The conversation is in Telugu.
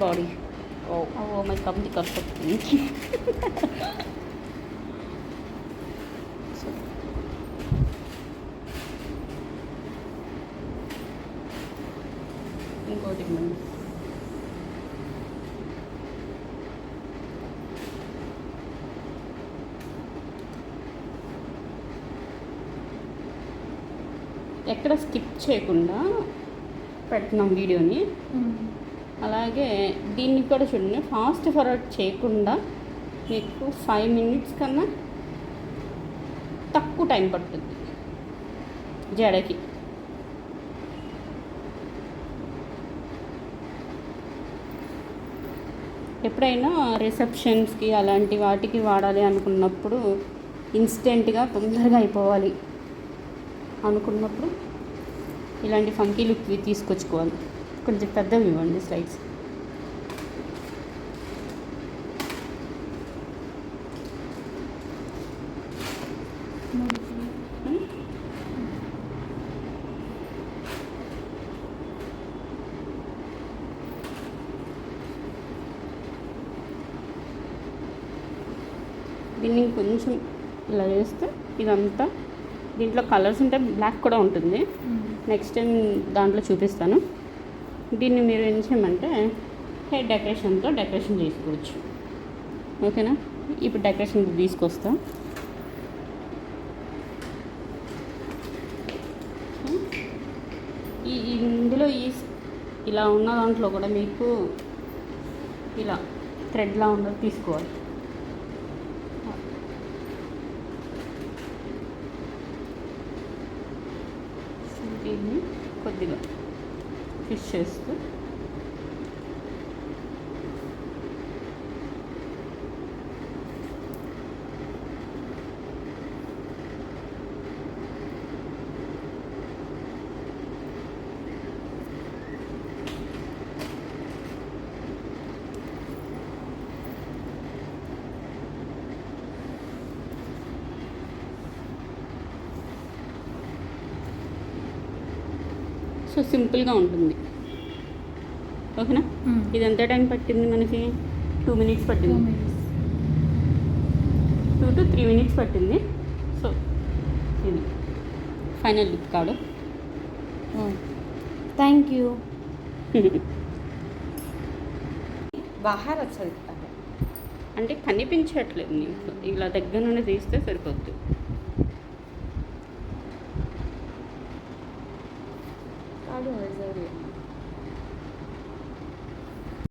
Body. Oh my come the cup. ఇంకోటి ఇవ్వండి. ఎక్కడ స్కిప్ చేయకుండా పెడుతున్నాం వీడియోని. అలాగే దీన్ని కూడా చూడండి, ఫాస్ట్ ఫార్వర్డ్ చేయకుండా మీకు 5 minutes కన్నా తక్కువ టైం పడుతుంది జడకి. ఎప్పుడైనా రిసెప్షన్స్కి అలాంటి వాటికి వాడాలి అనుకున్నప్పుడు, ఇన్స్టెంట్గా తొందరగా అయిపోవాలి అనుకున్నప్పుడు ఇలాంటి ఫంకీ లుక్వి తీసుకొచ్చుకోవాలి. కొంచెం పెద్దవి ఇవ్వండి స్లైడ్స్. దీన్ని కొంచెం ఇలా చేస్తే ఇదంతా, దీంట్లో కలర్స్ ఉంటే బ్లాక్ కూడా ఉంటుంది. నెక్స్ట్ టైం దాంట్లో చూపిస్తాను. దీన్ని మీరు ఏం చేయమంటే హెయిర్ డెకరేషన్తో డెకరేషన్ చేసుకోవచ్చు. ఓకేనా? ఇప్పుడు డెకరేషన్ తీసుకొస్తాం. ఇందులో ఇలా ఉన్న దాంట్లో కూడా మీకు ఇలా థ్రెడ్లా ఉన్నది తీసుకోవాలి. దీన్ని కొద్దిగా ఫిష్ చేస్తూ సో సింపుల్గా ఉంటుంది. ఓకేనా? ఇది ఎంత టైం పట్టింది మనకి? 2 minutes పట్టింది. 2 to 3 minutes పట్టింది. సో ఇది ఫైనల్ లుక్ కాదు. Thank you. బాగా వచ్చేది అంటే కనిపించట్లేదు నీకు, ఇలా దగ్గర నుండి తీస్తే సరిపోద్ది.